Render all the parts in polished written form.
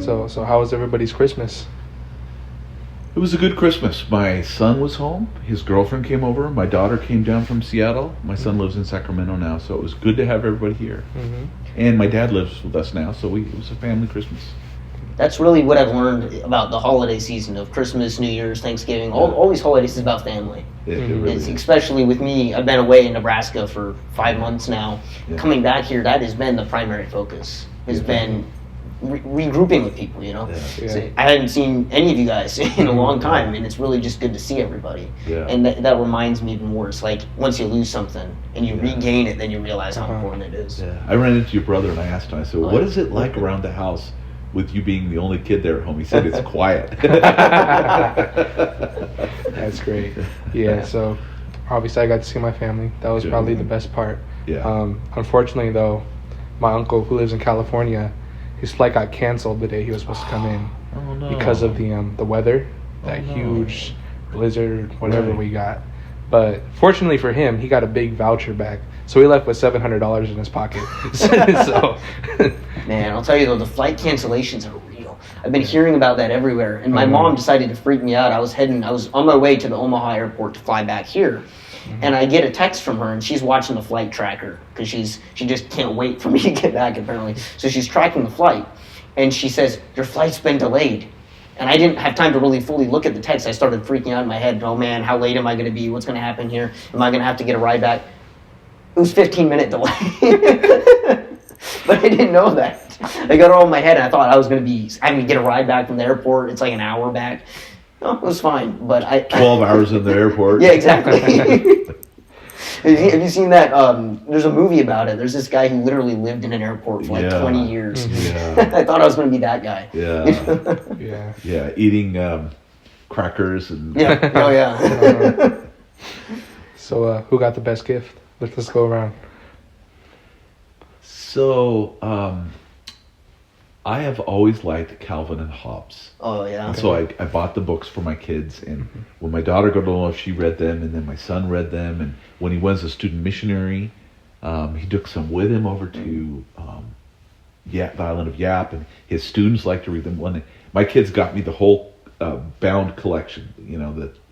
So how was everybody's Christmas? It was a good Christmas. My son was home. His girlfriend came over. My daughter came down from Seattle. My son lives in Sacramento now, so it was good to have everybody here. Mm-hmm. And my dad lives with us now, so it was a family Christmas. That's really what I've learned about the holiday season of Christmas, New Year's, Thanksgiving. All these holidays is about family. It really It's, is. especially with me, I've been away in Nebraska for 5 months now. Yeah. Coming back here, that has been the primary focus. Has been regrouping with people, you know. Yeah. So I hadn't seen any of you guys in a long time, and it's really just good to see everybody. Yeah. And that reminds me even more. It's like once you lose something and you regain it, then you realize how important it is. Yeah. I ran into your brother and I asked him, I said, what is it like around the house with you being the only kid there at home? He said it's quiet. That's great. Yeah, so obviously I got to see my family. That was Good. probably the best part. Yeah. Unfortunately, though, my uncle who lives in California, his flight got canceled the day he was supposed to come in Oh no. because of the weather, that no. huge blizzard, whatever Right. we got. But fortunately for him, he got a big voucher back, so he left with $700 in his pocket. So Man, I'll tell you though, the flight cancellations are real. I've been hearing about that everywhere, and my mom decided to freak me out. I was on my way to the Omaha airport to fly back here, and I get a text from her, and she's watching the flight tracker because she just can't wait for me to get back apparently. So she's tracking the flight, and she says, "Your flight's been delayed." And I didn't have time to really fully look at the text. I started freaking out in my head. Oh man, how late am I going to be? What's going to happen here? Am I going to have to get a ride back? It was 15-minute delay. But I didn't know that. I got it all in my head, and I thought I was going to be having to get a ride back from the airport. It's like an hour back. No, it was fine. But 12 hours in the airport. Yeah, exactly. Have you seen that? There's a movie about it. There's this guy who literally lived in an airport for like 20 years. Yeah. I thought I was going to be that guy. Yeah. yeah. Yeah. Eating crackers and. Yeah. Oh, yeah. So who got the best gift? Let's go around. So, I have always liked Calvin and Hobbes. Oh, yeah. And so I bought the books for my kids, and when my daughter got along, she read them, and then my son read them, and when he was a student missionary, he took some with him over to the island of Yap, and his students like to read them. My kids got me the whole bound collection,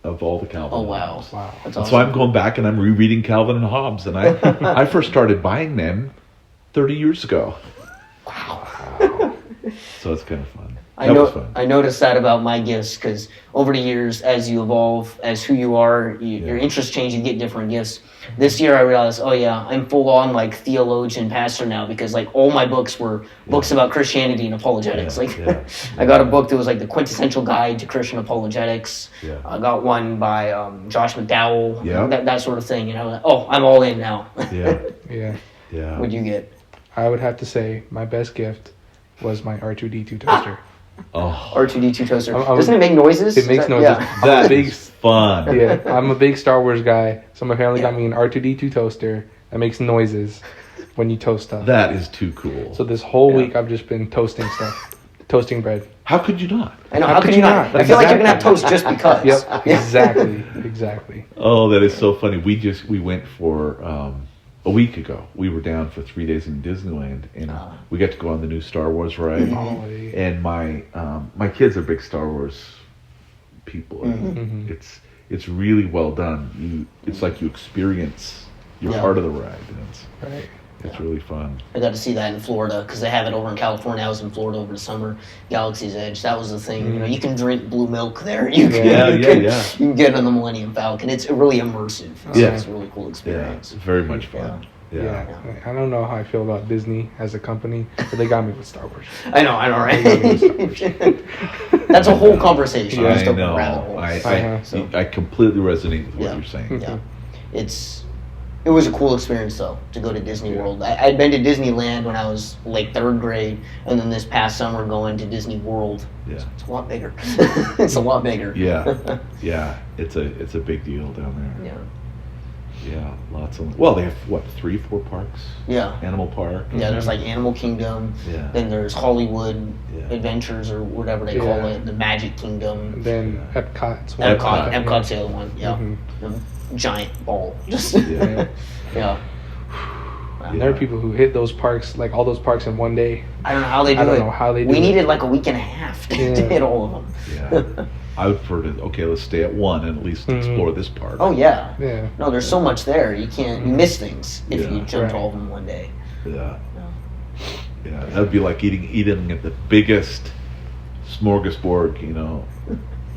of all the Calvin. Oh, and wow. Hobbes. Wow. That's And awesome. so I'm going back and I'm rereading Calvin and Hobbes, and I first started buying them 30 years ago. Wow. So it's kind of fun. I Was fun. I noticed that about my gifts because over the years, as you evolve, as who you are, your interests change. You get different gifts. This year, I realized, oh yeah, I'm full on like theologian pastor now because like all my books were books about Christianity and apologetics. I got a book that was like the quintessential guide to Christian apologetics. Yeah. I got one by Josh McDowell. Yeah. That sort of thing. Like, oh, I'm all in now. Yeah. Yeah. Yeah. What'd you get? I would have to say my best gift was my R2D2 toaster. Oh, R2D2 toaster. I'm- Doesn't it make noises? It makes Is that- noises. Yeah. that is fun. Yeah, I'm a big Star Wars guy, so my family got me an R2D2 toaster that makes noises when you toast stuff. That is too cool. So this whole week I've just been toasting stuff, toasting bread. How could you not? I know. How could you not? I feel like you're gonna have toast just because. Yep, exactly. Oh, that is so funny. We went for a week ago. We were down for 3 days in Disneyland, and we got to go on the new Star Wars ride. Oh, And my kids are big Star Wars people. Mhm. It's really well done. It's like you experience you're part of the ride, and it's really fun. I got to see that in Florida because they have it over in California. I was in Florida over the summer. Galaxy's Edge. That was the thing. You can drink blue milk there. You can You can get on the Millennium Falcon. It's really immersive. It's a really cool experience. It's very much fun. Yeah. I don't know how I feel about Disney as a company, but they got me with Star Wars. I know, right? That's a whole conversation. I Just a know. rabbit hole. I completely resonate with what you're saying. Yeah. It was a cool experience though to go to Disney World. I'd been to Disneyland when I was like 3rd grade, and then this past summer going to Disney World. Yeah. It's a lot bigger. It's a lot bigger. Yeah. It's a big deal down there. Yeah. Yeah, lots of. Well, they have 3, 4 parks. Yeah. Animal Park. Yeah, there's like Animal Kingdom. Yeah. Then there's Hollywood Yeah. Adventures or whatever they call it, the Magic Kingdom. And then Epcot's Epcot's the other one. Yeah. Mhm. The giant ball. Just Yeah. yeah. And there are people who hit those parks, like all those parks in one day. I don't know how they do it. I don't know how they do We it. needed like a week and a half to hit all of them. Yeah. I would prefer to, okay, let's stay at one and at least explore this park. Oh yeah. Yeah. No, there's so much there. You can't you miss things if Yeah. you jump to Right. all of them one day. Yeah. No. Yeah. That would be like eating at the biggest smorgasbord,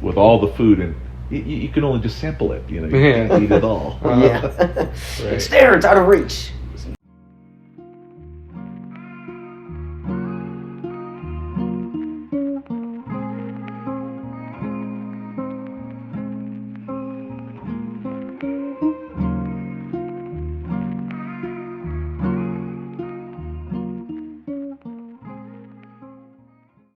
with all the food, and you can only just sample it, you can't eat it all. Yeah. Right. It's there, it's out of reach.